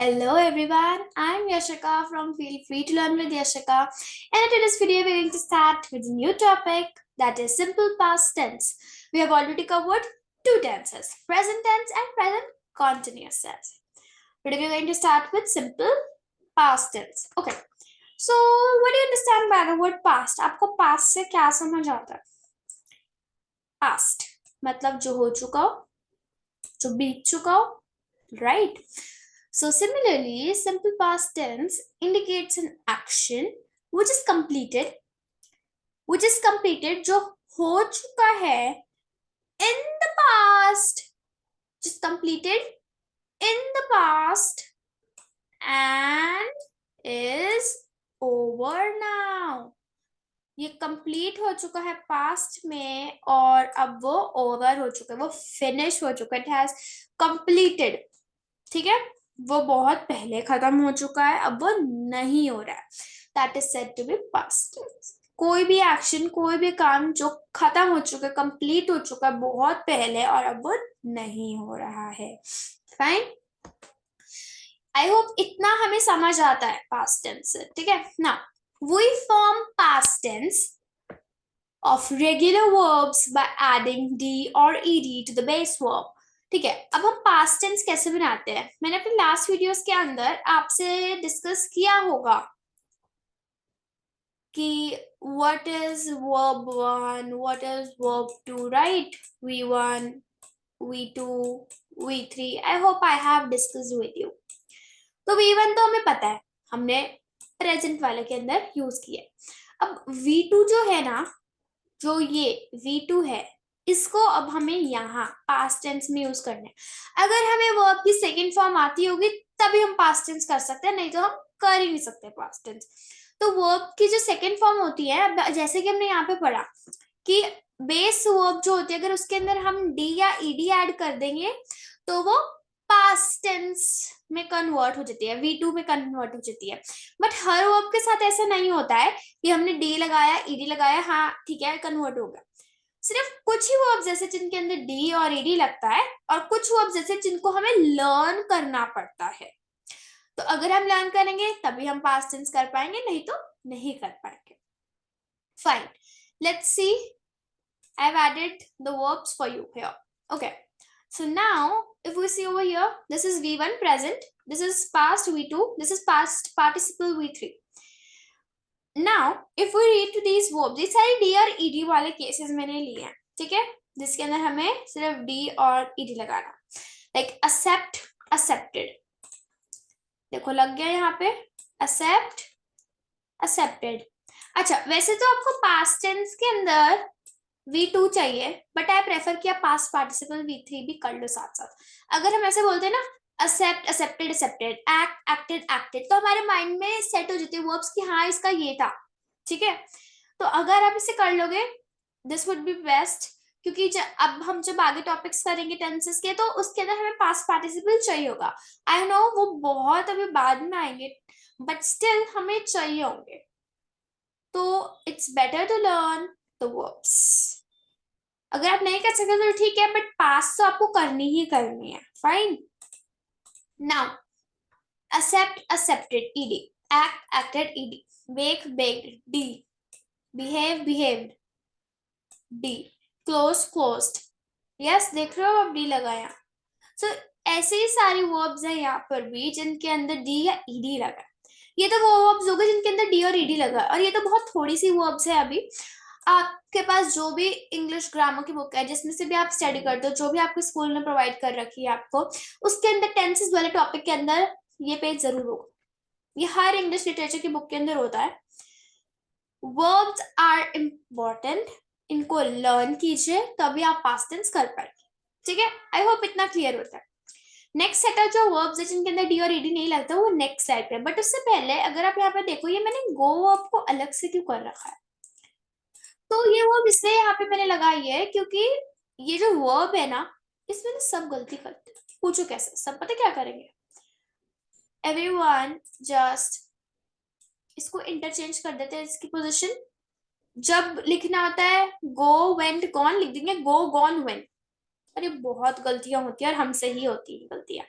Hello everyone, I'm Yashika from Feel Free to Learn with Yashika, and in today's video we're going to start with a new topic, that is simple past tense. We have already covered two tenses, present tense and present continuous tense. Today we're going to start with simple past tense. Okay, so what do you understand by the word past? आपको past से क्या समझ आता है? Past मतलब जो हो चुका हो, जो बीत चुका हो, right? So similarly, simple past tense indicates an action which is completed जो हो चुका है in the past, which is completed in the past and is over now. ये कंप्लीट हो चुका है पास्ट में और अब वो ओवर हो चुका है, वो फिनिश हो चुका है, इट हैज कंप्लीटेड. ठीक है, वो बहुत पहले खत्म हो चुका है, अब वो नहीं हो रहा है. That is said to be past. कोई भी एक्शन, कोई भी काम जो खत्म हो चुका है, कंप्लीट हो चुका है बहुत पहले और अब वो नहीं हो रहा है. फाइन, आई होप इतना हमें समझ आता है पास्ट टेंस से. ठीक है ना, we form past tense of regular verbs by adding d or ed to the base verb. ठीक है, अब हम पास्ट टेंस कैसे बनाते हैं, मैंने अपने लास्ट वीडियोस के अंदर आपसे डिस्कस किया होगा कि what is verb 1, what is verb 2, right? v1, v2, v3. I hope I have discussed with you. तो v1 तो हमें पता है, हमने प्रेजेंट वाले के अंदर यूज किया. अब v2 जो है ना, जो ये v2 है, इसको अब हमें यहाँ पास्ट टेंस में यूज करना है. अगर हमें वर्ब की सेकंड फॉर्म आती होगी तभी हम पास्ट टेंस कर सकते हैं, नहीं तो हम कर ही नहीं सकते पास्ट टेंस. तो वर्ब की जो सेकंड फॉर्म होती है, जैसे कि हमने यहाँ पे पढ़ा कि बेस वर्ब जो होती है, अगर उसके अंदर हम डी या ईडी ऐड कर देंगे तो वो पास्ट टेंस में कन्वर्ट हो जाती है, v2 में कन्वर्ट हो जाती है. बट हर वर्ब के साथ ऐसा नहीं होता है कि हमने डी लगाया, ईडी लगाया, हाँ ठीक है कन्वर्ट हो गया. सिर्फ कुछ ही वर्ब्स ऐसे जिनके अंदर डी और ईडी लगता है, और कुछ वर्ब्स ऐसे जिनको हमें लर्न करना पड़ता है. तो अगर हम लर्न करेंगे तभी हम पास्ट टेंस कर पाएंगे, नहीं तो नहीं कर पाएंगे. Fine, let's see. I have added the verbs for you here. Okay, so now if we see over here, this is v1 present, this is past v2, this is past participle v3. Now if we read to these verbs, ये सारे d और ed वाले cases मैंने लिए हैं, ठीक है, जिसके अंदर हमें सिर्फ d और ed लगाना. लाइक accept, accepted, देखो लग गया यहाँ पे accept, accepted. अच्छा, वैसे तो आपको पास्ट टेंस के अंदर v2 चाहिए, बट आई प्रेफर किया पास्ट पार्टिसिपल v3 भी कर लो साथ साथ. अगर हम ऐसे बोलते हैं ना, accept, accepted, accepted, act, acted, acted, तो हमारे माइंड में सेट हो जाती है वर्ब्स कि हाँ इसका ये था. ठीक है, तो अगर आप इसे कर लोगे दिस वुड बी बेस्ट, क्योंकि अब हम जब आगे टॉपिक्स करेंगे टेंसेस के, तो उसके अंदर हमें पास्ट पार्टिसिपल चाहिए होगा. आई नो वो बहुत अभी बाद में आएंगे, बट स्टिल हमें चाहिए होंगे. तो it's better to learn the verbs. अगर आप नहीं कर सकते तो ठीक है, बट पास तो आपको करनी ही करनी है. Fine, now accept, accepted, ed, act, acted, ed, bake, baked, d, behave, behaved, d, close, closed. Yes, देख रहे हो अब डी लगाया. सो ऐसे ही सारी वर्ब्स है यहाँ पर भी जिनके अंदर डी या ईडी लगा. ये तो वो वर्ब्स हो गए जिनके अंदर डी और ईडी लगा, और ये तो बहुत थोड़ी सी वर्ब्स है. अभी आपके पास जो भी इंग्लिश ग्रामर की बुक है, जिसमें से भी आप स्टडी करते हो, जो भी आपके स्कूल ने प्रोवाइड कर रखी है आपको, उसके अंदर टेंसेस वाले टॉपिक के अंदर ये पेज जरूर होगा. ये हर इंग्लिश लिटरेचर की बुक के अंदर होता है. वर्ब्स आर इम्पोर्टेंट, इनको लर्न कीजिए तभी आप पास्ट टेंस कर पाएंगे. ठीक है, आई होप इतना क्लियर होता है. नेक्स्ट सेट है जो वर्ब्स है जिनके अंदर डी और ईडी नहीं लगता, वो नेक्स्ट स्लाइड पे. बट उससे पहले अगर आप यहाँ पे देखो, ये मैंने गो वर्ब को अलग से क्यों कर रखा है, तो ये वर्ब इसलिए यहाँ पे मैंने लगाई है क्योंकि ये जो वर्ब है ना, इसमें ना सब गलती करते हैं. पूछो कैसे, सब पता क्या करेंगे, एवरीवन जस्ट इसको इंटरचेंज कर देते हैं इसकी पोजीशन. जब लिखना होता है गो वेंट गॉन, लिख देंगे गो गॉन वेंट. अरे बहुत गलतियां होती है और हमसे ही होती है गलतियां.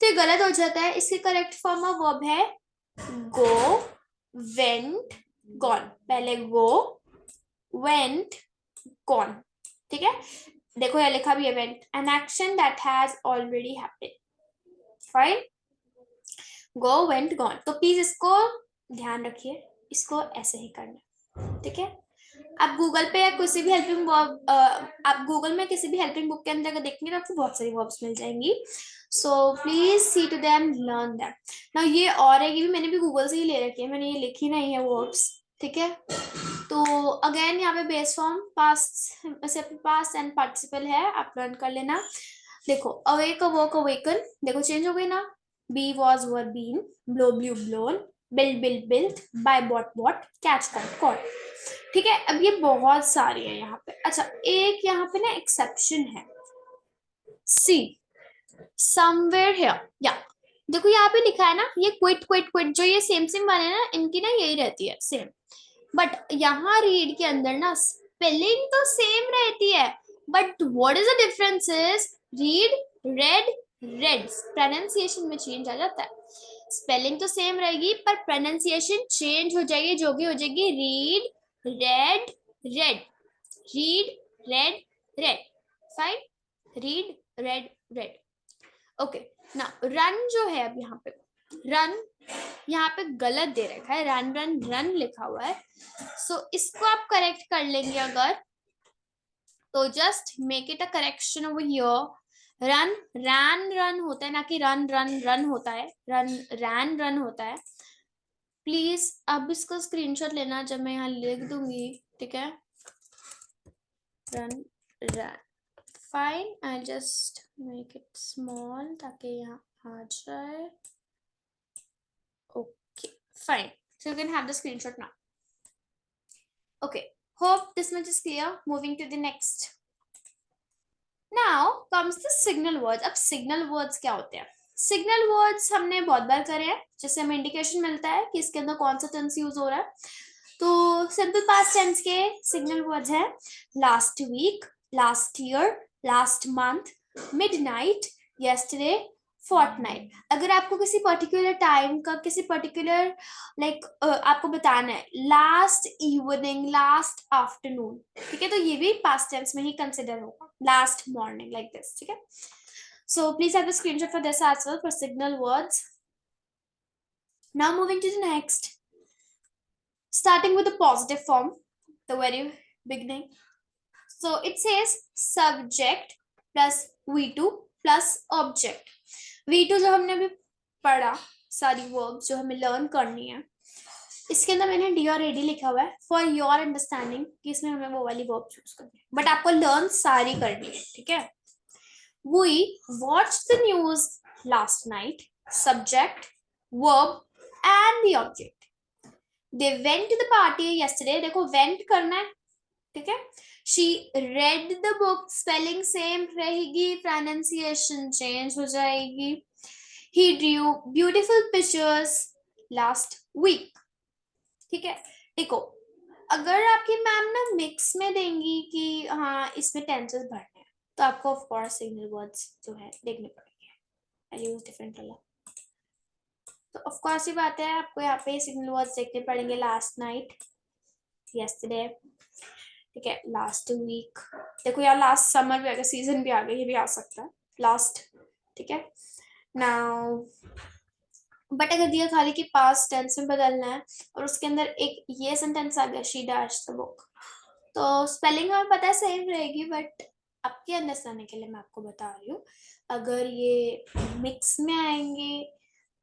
तो ये गलत हो जाता है। इसकी करेक्ट फॉर्म ऑफ वर्ब है गो, वेंट, गॉन। पहले गो, वेंट, गॉन। ठीक है, देखो ये लिखा भी है went, an action that has already happened. Fine, go, went, gone. तो प्लीज इसको ध्यान रखिए, इसको ऐसे ही करना। ठीक है, आप गूगल पे या किसी भी हेल्पिंग वर्ब, आप गूगल में किसी भी हेल्पिंग बुक के अंदर अगर देखेंगे तो आपको बहुत सारी वर्ब्स मिल जाएंगी। So please see to them, learn them. ना ये और है, ये भी मैंने भी गूगल से ही ले रखी है, मैंने ये लिखी नहीं है वर्ब्स। ठीक है, तो अगेन यहाँ पे base form past, past and participle है, आप लर्न कर लेना। देखो अवेक, अवोक, अवेकन, देखो चेंज हो गई ना। Be was, were, been, blow, blew, blown, build, built, built, buy, bought, bought, catch, caught, caught. ठीक है, अब ये बहुत सारी है यहाँ पे। अच्छा, एक यहाँ पे ना एक्सेप्शन है, सी समवेयर हियर, या देखो यहाँ पे लिखा है ना, ये क्विट, क्विट, क्विट, जो ये सेम सेम वाले ना, इनकी ना यही रहती है सेम। बट यहाँ रीड के अंदर ना स्पेलिंग तो सेम रहती है, but what is the difference is read, read, reads, pronunciation में चेंज आ जाता है। स्पेलिंग तो सेम रहेगी पर प्रोनाउंसिएशन चेंज हो जाएगी, जो भी हो जाएगी read, red, red, read, red, red. Fine, read, red, red. Okay, ना रन जो है, अब यहाँ पे रन, यहाँ पे गलत दे रखा है, रन, रन, रन लिखा हुआ है। सो इसको आप करेक्ट कर लेंगे अगर, तो just make it a correction over here. Run, ran, run होता है, ना कि रन, रन, रन होता है, रन, रैन, रन होता है। प्लीज अब इसको स्क्रीनशॉट लेना जब मैं यहाँ लिख दूंगी। ठीक है, run, ran. Fine, I just make it small ताकि यहाँ आ जाए। Okay, fine, so you can have the screenshot now. Okay, hope this much is clear. Moving to the next. Now comes the signal words. अब signal words क्या होते हैं? Signal words हमने बहुत बार करे हैं, जिससे हमें इंडिकेशन मिलता है कि इसके अंदर कौन सा टेंस यूज हो रहा है। तो सिंपल पास्ट टेंस के सिग्नल वर्ड्स हैं last week, last year, last month, midnight, yesterday, fortnight. अगर आपको किसी पर्टिकुलर टाइम का, किसी पर्टिकुलर आपको बताना है लास्ट इवनिंग, लास्ट आफ्टरनून, ठीक है, तो ये भी पास्ट टेंस में ही कंसिडर होगा, लास्ट मॉर्निंग, लाइक दिस। ठीक है, so please have a screenshot for this as well, for signal words. Now moving to the next, starting with the positive form, the very beginning. So it says subject plus V2 plus object. V2 जो हमने अभी पढ़ा, सारी verbs जो हमें learn करनी है, इसके अंदर मैंने डी और एडी लिखा हुआ है फॉर योर अंडरस्टैंडिंग कि इसमें हमें वो वाली वर्ब चूज करनी है, बट आपको लर्न सारी करनी है। ठीक है, we watched the news last night, subject, verb and the object. They went to the party yesterday, देखो went करना है। ठीक है, she read the book, spelling same रहेगी, pronunciation change हो जाएगी। he drew beautiful pictures last week। ठीक है, देखो अगर आपकी मैम ना मिक्स में देंगी कि हाँ इसमें टेंसेस भरने हैं, तो आपको ऑफ कोर्स सिग्नल वर्ड्स जो है देखने पड़ेंगे। आई यूज डिफरेंट कलर, तो ऑफ कोर्स ये बात है, आपको यहाँ पे सिग्नल वर्ड्स देखने पड़ेंगे। लास्ट नाइट, यस्टरडे, ठीक है, लास्ट वीक, देखो यार लास्ट समर भी आ गया, सीजन भी आ गया, ये भी आ सकता है लास्ट। ठीक है, नाउ बट अगर दिया खाली कि पास्ट टेंस में बदलना है और उसके अंदर एक ये सेंटेंस आ गया, शी डैश द बुक, तो स्पेलिंग हमें पता है सेम रहेगी, बट आपके अंडरस्टैंडिंग के लिए मैं आपको बता रही हूँ, अगर ये मिक्स में आएंगे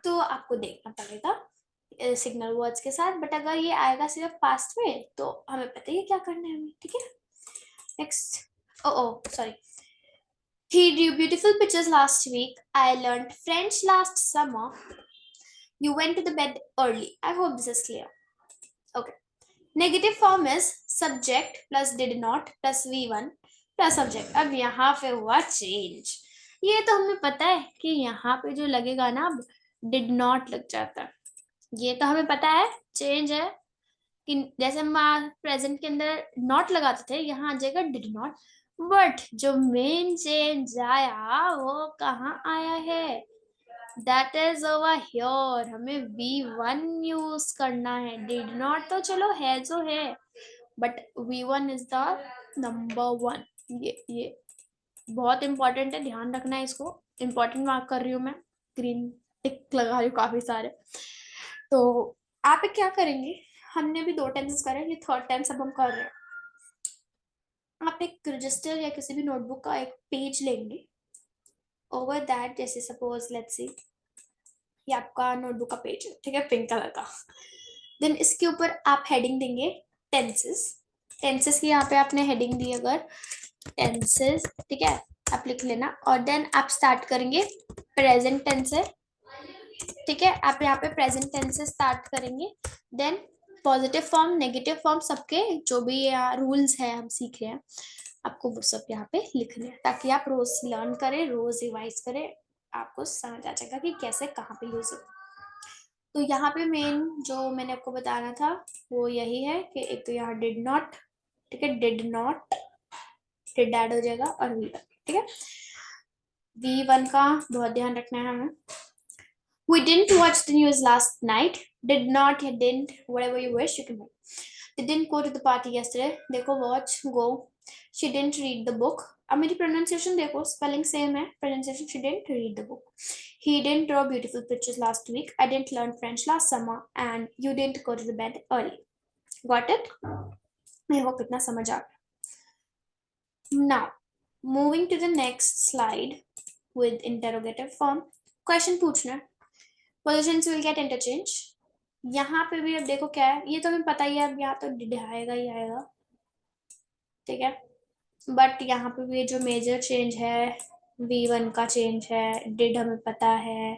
तो आपको देखना पड़ेगा सिग्नल वर्ड्स के साथ, बट अगर ये आएगा सिर्फ पास्ट में तो हमें पता ही है क्या करना है हमें। ठीक है, next, sorry, he drew beautiful pictures last week, I learned French last summer, you went to the bed early. I hope this is clear. Okay, negative form is subject plus did not plus V1 plus subject. अब यहाँ पे हुआ change, ये तो हमें पता है कि यहाँ पे जो लगेगा ना अब डिड नॉट लग जाता है, ये तो हमें पता है चेंज है कि जैसे हम प्रेजेंट के अंदर नॉट लगाते थे, यहाँ आ जाएगा डिड नॉट। बट जो मेन चेंज आया वो कहाँ आया है, दैट इज ओवर हियर, हमें V1 यूज करना है. डिड नॉट तो चलो है जो है, but V1 is the number one. ये बहुत इंपॉर्टेंट है, ध्यान रखना है इसको. इंपॉर्टेंट मार्क कर रही हूँ मैं, ग्रीन टिक लगा रही हूँ काफी सारे. तो आप क्या करेंगे, हमने भी 2 टेंसेस करे, ये थर्ड टेंस अब हम कर रहे हैं. आप एक रजिस्टर या किसी भी नोटबुक का एक पेज लेंगे. ओवर दैट, जैसे सपोज लेट्स सी ये आपका नोटबुक का पेज है, ठीक है, पिंक कलर का. देन इसके ऊपर आप हेडिंग देंगे टेंसेस. टेंसेस की यहाँ पे आपने हेडिंग दी अगर टेंसेस, ठीक है, आप लिख लेना. और देन आप स्टार्ट करेंगे प्रेजेंट टेंस है, ठीक है, आप यहाँ पे प्रेजेंट टेंस से स्टार्ट करेंगे. Then positive form, negative form, सबके जो भी यहाँ रूल्स है हम सीख रहे हैं, आपको वो सब यहाँ पे लिखने हैं, ताकि आप रोज लर्न करें, रोज रिवाइज करें, आपको समझ आ जाएगा कि कैसे कहाँ पे यूज होता है. तो यहाँ पे मेन जो मैंने आपको बताना था वो यही है कि एक तो यहाँ डिड नॉट, ठीक है, डिड नॉट, डिड ऐड हो जाएगा, और V1, ठीक है. V1 का बहुत ध्यान रखना है हमें. We didn't watch the news last night. Did not, didn't, whatever you wish, you can write. They didn't go to the party yesterday. देखो watch, go. She didn't read the book. अब मेरी pronunciation देखो, spelling same है. Pronunciation, she didn't read the book. He didn't draw beautiful pictures last week. I didn't learn French last summer. And you didn't go to the bed early. Got it? I hope इतना समझ आ गया. Now, moving to the next slide with interrogative form. Question पूछना. Positions will get interchange. यहाँ पे भी अब देखो क्या है, ये तो हमें पता ही है, अब यहाँ तो डिड आएगा ही आएगा, ठीक है. बट यहाँ पे भी जो मेजर चेंज है V1 का चेंज है, डिड हमें पता है.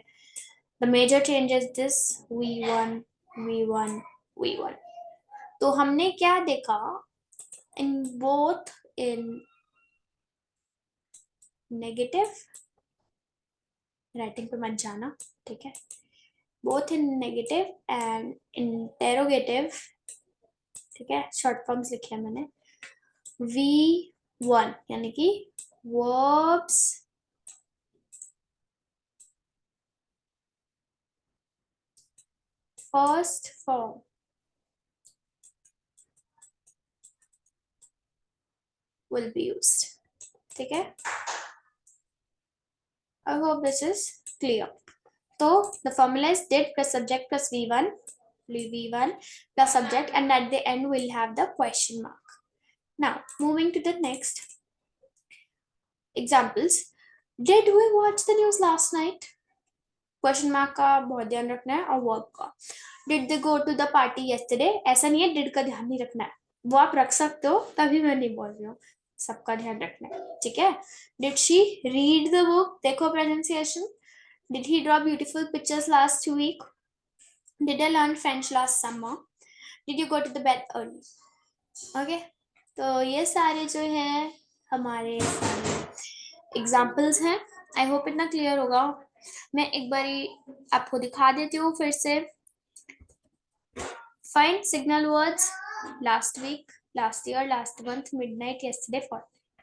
The major change is this V1, V1, V1. तो हमने क्या देखा, in both in negative, writing पे मत जाना, ठीक है, both in negative and interrogative, ठीक है, शॉर्ट फॉर्म्स लिखे हैं मैंने. V1 यानी कि verbs first form will be used, ठीक है. I hope this is clear. So the formula is did plus subject plus V1 plus subject, and at the end we'll have the question mark. Now moving to the next examples. Did we watch the news last night? Question mark का बहुत ध्यान रखना है, और verb का. Did they go to the party yesterday, ऐसा नहीं है डिड का ध्यान नहीं रखना है, वो आप रख सकते हो, तभी मैं नहीं बोल रही हूँ, सबका ध्यान रखना है, ठीक है. Did she read the book, देखो pronunciation. Did he draw beautiful pictures last week. Did I learn French last summer. Did you go to the bed early. Okay, तो ये सारे जो है हमारे एग्जाम्पल्स हैं. आई होप इतना क्लियर होगा. मैं एक बारी आपको दिखा देती हूँ फिर से. Find signal words last week, last year, last month, midnight, yesterday, fortnight,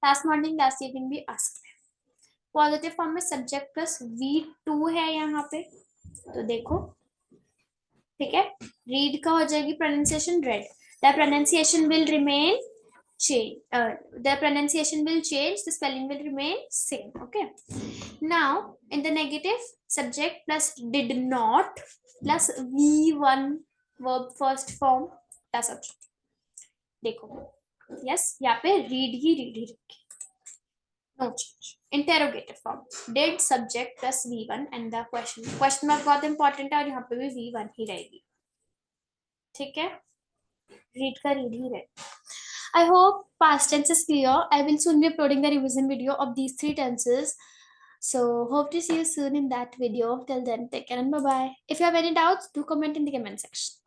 last morning, last evening भी आ सकते हैं. पॉजिटिव फॉर्म में सब्जेक्ट प्लस V2 है यहाँ पे, तो देखो, ठीक है. रीड का हो जाएगी pronunciation red. The pronunciation will remain the pronunciation will change, the spelling will remain same. Okay, now in the negative, subject plus did not plus V1 verb first form plus subject. देखो, yes, यहाँ पे read ही रखी, no change. Interrogative form, did subject plus V1 and the question mark बहुत important है, और यहाँ पे भी V1 ही रहेगी, ठीक है. read का read ही रहेगा. I hope past tense is clear. I will soon be uploading the revision video of these 3 tenses. So hope to see you soon in that video. Till then, take care and bye bye. If you have any doubts, do comment in the comment section.